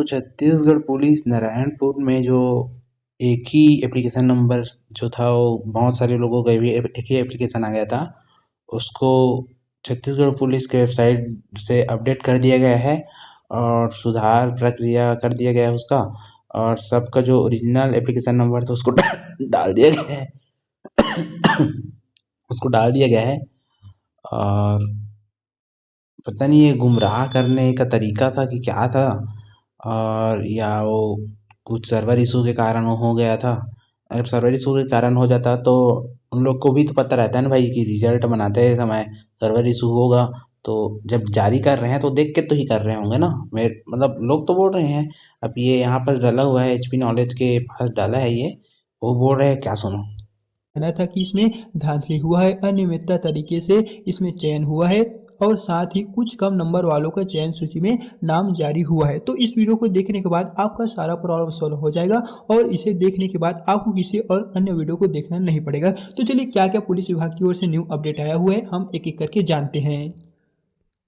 तो छत्तीसगढ़ पुलिस नारायणपुर में जो एक ही एप्लीकेशन नंबर जो था वो बहुत सारे लोगों का भी एक ही एप्लीकेशन आ गया था, उसको छत्तीसगढ़ पुलिस के वेबसाइट से अपडेट कर दिया गया है और सुधार प्रक्रिया कर दिया गया है उसका। और सबका जो ओरिजिनल एप्लीकेशन नंबर था उसको डाल दिया गया है। उसको डाल दिया गया है। और पता नहीं ये गुमराह करने का तरीका था कि क्या था, और या वो कुछ सर्वर इशू के कारण वो हो गया था। अगर सर्वर इशू के कारण हो जाता तो उन लोग को भी तो पता रहता है ना भाई कि रिजल्ट बनाते समय सर्वर इशू होगा। तो जब जारी कर रहे हैं तो देख के तो ही कर रहे होंगे ना। मेरे मतलब लोग तो बोल रहे हैं, अब ये यहाँ पर डाला हुआ है एचपी नॉलेज के पास डाला है ये, वो बोल रहे हैं क्या सुनो। कहना था कि इसमें धांधली हुआ है, अनियमितता तरीके से इसमें चयन हुआ है और साथ ही कुछ कम नंबर वालों का चयन सूची में नाम जारी हुआ है। तो इस वीडियो को देखने के बाद आपका सारा प्रॉब्लम सॉल्व हो जाएगा और इसे देखने के बाद आपको किसी और अन्य वीडियो को देखना नहीं पड़ेगा। तो चलिए क्या क्या पुलिस विभाग की ओर से न्यू अपडेट आया हुआ है हम एक एक करके जानते हैं।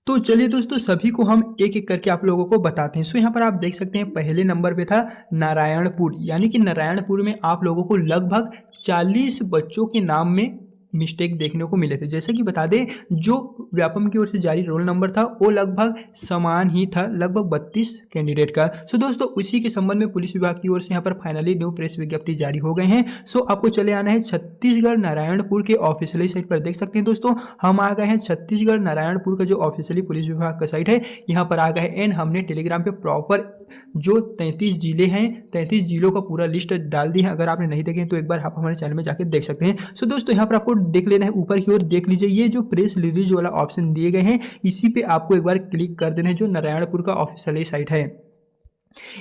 तो चलिए दोस्तों सभी को हम एक एक करके आप लोगों को बताते हैं। सो यहाँ पर आप देख सकते हैं पहले नंबर पे था नारायणपुर, यानी कि नारायणपुर में आप लोगों को लगभग 40 बच्चों के नाम में मिस्टेक देखने को मिले थे। जैसे कि बता दें, जो व्यापम की ओर से जारी रोल नंबर था वो लगभग समान ही था, लगभग 32 कैंडिडेट का। सो दोस्तों उसी के संबंध में पुलिस विभाग की ओर से यहाँ पर फाइनली न्यू प्रेस विज्ञप्ति जारी हो गए हैं। सो आपको चले आना है छत्तीसगढ़ नारायणपुर के ऑफिशियली साइट पर। देख सकते हैं दोस्तों हम आ गए हैं छत्तीसगढ़ नारायणपुर का जो ऑफिशियली पुलिस विभाग का साइट है, यहाँ पर आ गए हैं। एंड हमने टेलीग्राम पे प्रॉपर जो 33 जिले हैं, 33 जिलों का पूरा लिस्ट डाल दी है। अगर आपने नहीं देखे तो एक बार आप हमारे चैनल में जाकर देख सकते हैं। सो दोस्तों यहाँ पर आपको देख लेना है, ऊपर की ओर देख लीजिए, ये जो प्रेस रिलीज वाला ऑप्शन दिए गए हैं इसी पे आपको एक बार क्लिक कर देना है, जो नारायणपुर का ऑफिशियली साइट है।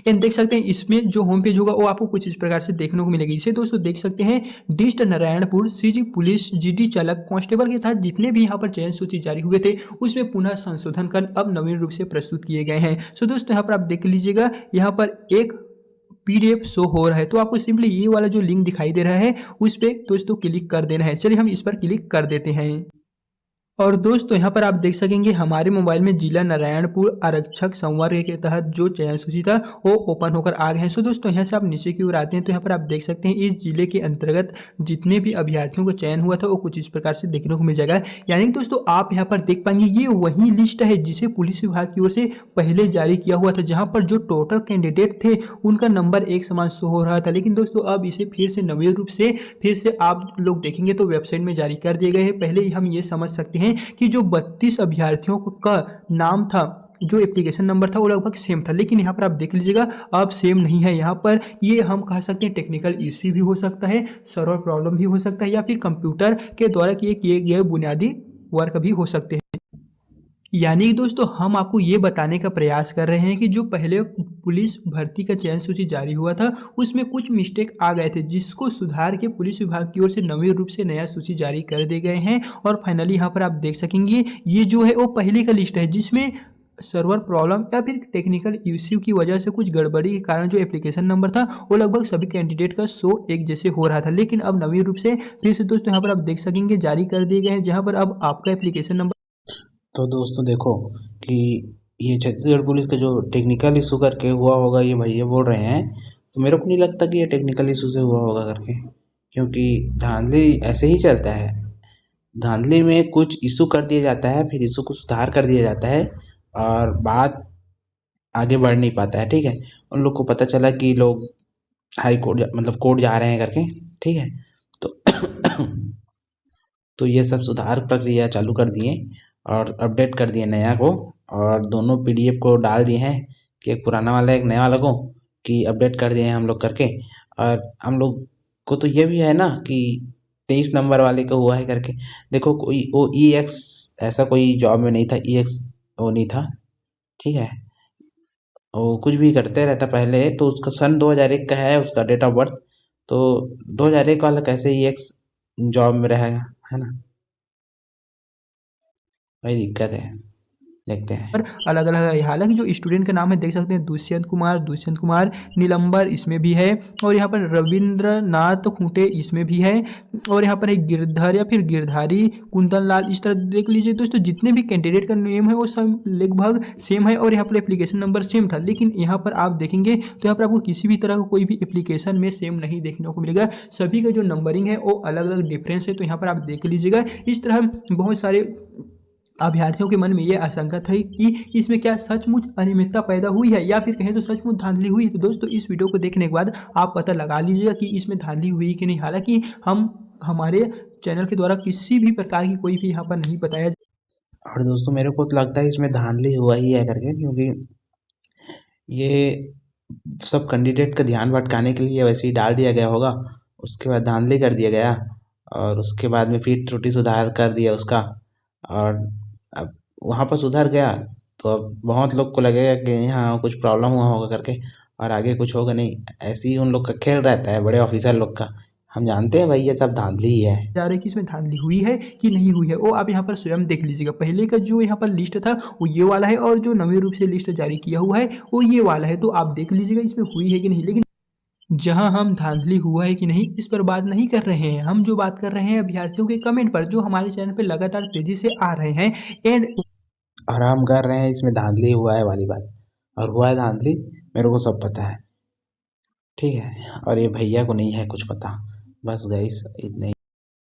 एंड देख सकते हैं इसमें जो होम पेज होगा वो आपको कुछ इस प्रकार से देखने को मिलेगी। इसे दोस्तों देख सकते हैं, डिस्ट नारायणपुर सीजी पुलिस जीडी चालक कांस्टेबल के साथ जितने भी यहाँ पर चयन सूची जारी हुए थे उसमें पुनः संशोधन कर अब नवीन रूप से प्रस्तुत किए गए हैं। सो दोस्तों यहाँ पर आप देख लीजिएगा, यहाँ पर एक पीडीएफ शो हो रहा है, तो आपको सिंपली ये वाला जो लिंक दिखाई दे रहा है उस पर दोस्तों क्लिक कर देना है। चलिए हम इस पर क्लिक कर देते हैं। और दोस्तों यहाँ पर आप देख सकेंगे हमारे मोबाइल में जिला नारायणपुर आरक्षक संवर्ग के तहत जो चयन सूची था वो ओपन होकर आ गए हैं। सो दोस्तों यहाँ से आप नीचे की ओर आते हैं तो यहाँ पर आप देख सकते हैं इस जिले के अंतर्गत जितने भी अभ्यर्थियों को चयन हुआ था वो कुछ इस प्रकार से देखने को मिल जाएगा। यानी कि दोस्तों आप यहाँ पर देख पाएंगे ये वही लिस्ट है जिसे पुलिस विभाग की ओर से पहले जारी किया हुआ था, जहाँ पर जो टोटल कैंडिडेट थे उनका नंबर एक समान शो हो रहा था। लेकिन दोस्तों अब इसे फिर से नवीन रूप से फिर से आप लोग देखेंगे तो वेबसाइट में जारी कर दिए गए हैं। पहले ही हम ये समझ सकते हैं कि जो 32 अभ्यर्थियों का नाम था, जो एप्लीकेशन नंबर था वो लगभग सेम था, लेकिन यहाँ पर आप देख लीजिएगा अब सेम नहीं है। यहाँ पर ये हम कह सकते हैं टेक्निकल इश्यू भी हो सकता है, सर्वर प्रॉब्लम भी हो सकता है, या फिर कंप्यूटर के द्वारा किए गए बुनियादी वर्क भी हो सकते हैं। यानी कि दोस्तों हम आपको ये बताने का प्रयास कर रहे हैं कि जो पहले पुलिस भर्ती का चयन सूची जारी हुआ था उसमें कुछ मिस्टेक आ गए थे, जिसको सुधार के पुलिस विभाग की ओर से नवीन रूप से नया सूची जारी कर दिए गए हैं। और फाइनली यहाँ पर आप देख सकेंगे ये जो है वो पहले का लिस्ट है, जिसमें सर्वर प्रॉब्लम या फिर टेक्निकल इश्यू की वजह से कुछ गड़बड़ी के कारण जो एप्लीकेशन नंबर था वो लगभग सभी कैंडिडेट का शो एक जैसे हो रहा था। लेकिन अब नवीन रूप से फिर से दोस्तों यहाँ पर आप देख सकेंगे जारी कर दिए गए हैं, जहाँ पर अब आपका एप्लीकेशन नंबर। तो दोस्तों देखो कि ये छत्तीसगढ़ पुलिस का जो टेक्निकल इशू करके हुआ होगा ये भैया बोल रहे हैं, तो मेरे को नहीं लगता कि ये टेक्निकल इशू से हुआ होगा करके, क्योंकि धांधली ऐसे ही चलता है। धांधली में कुछ इशू कर दिया जाता है, फिर इशू को सुधार कर दिया जाता है और बात आगे बढ़ नहीं पाता है। ठीक है, उन लोग को पता चला कि लोग हाई कोर्ट मतलब कोर्ट जा रहे हैं करके, ठीक है। तो तो ये सब सुधार प्रक्रिया चालू कर दिए और अपडेट कर दिए नया को, और दोनों पीडीएफ को डाल दिए हैं कि एक पुराना वाला एक नया वाला को, कि अपडेट कर दिए हैं हम लोग करके। और हम लोग को तो ये भी है ना कि 23 नंबर वाले का हुआ है करके। देखो कोई वो ई एक्स ऐसा कोई जॉब में नहीं था, ई एक्स वो नहीं था, ठीक है। वो कुछ भी करते रहता पहले, तो उसका सन 2001 का है उसका डेट ऑफ बर्थ। तो 2001 वाला कैसे ई एक्स जॉब में रहेगा, है ना, वही दिक्कत है। देखते हैं। पर अलग-अलग है। हालाँकि जो स्टूडेंट का नाम है देख सकते हैं दुष्यंत कुमार, नीलंबर इसमें भी है और यहाँ पर रविंद्रनाथ खूंटे इसमें भी है और यहाँ पर एक गिरधर या फिर गिरधारी कुंदन लाल इस तरह देख लीजिए दोस्तों जितने भी कैंडिडेट का नेम है वो सब लगभग सेम है और यहाँ पर एप्लीकेशन नंबर सेम था। लेकिन यहाँ पर आप देखेंगे तो यहाँ पर आपको किसी भी तरह का कोई भी एप्लीकेशन में सेम नहीं देखने को मिलेगा। सभी का जो नंबरिंग है वो अलग-अलग डिफरेंस है। तो यहाँ पर आप देख लीजिएगा इस तरह बहुत सारे अभ्यर्थियों के मन में ये आशंका थी कि इसमें क्या सचमुच अनियमितता पैदा हुई है या फिर कहें तो सचमुच धांधली हुई है। तो दोस्तों इस वीडियो को देखने के बाद आप पता लगा लीजिएगा कि इसमें धांधली हुई कि नहीं। हालांकि हम हमारे चैनल के द्वारा किसी भी प्रकार की कोई भी यहाँ पर नहीं बताया। और दोस्तों मेरे को तो लगता है इसमें धांधली हुआ ही है करके, क्योंकि ये सब कैंडिडेट का ध्यान भटकाने के लिए वैसे ही डाल दिया गया होगा, उसके बाद धांधली कर दिया गया और उसके बाद में फिर त्रुटि सुधार कर दिया उसका। और अब वहाँ पर सुधर गया तो अब बहुत लोग को लगेगा कि यहाँ कुछ प्रॉब्लम हुआ होगा करके, और आगे कुछ होगा नहीं। ऐसे ही उन लोग का खेल रहता है, बड़े ऑफिसर लोग का। हम जानते हैं भाई ये सब धांधली ही है। जा रहा है कि इसमें धांधली हुई है कि नहीं हुई है वो आप यहाँ पर स्वयं देख लीजिएगा। पहले का जो यहाँ पर लिस्ट था वो ये वाला है और जो नवीन रूप से लिस्ट जारी किया हुआ है वो ये वाला है। तो आप देख लीजिएगा इसमें हुई है कि नहीं। लेकिन जहां हम धांधली हुआ है कि नहीं इस पर बात नहीं कर रहे हैं, हम जो बात कर रहे हैं अभ्यर्थियों के कमेंट पर जो हमारे चैनल पे लगातार तेजी से आ रहे हैं एंड और हम कर रहे हैं इसमें धांधली हुआ है वाली बात, और हुआ है धांधली, मेरे को सब पता है। ठीक है, और ये भैया को नहीं है कुछ पता। बस गाइस इतने ही।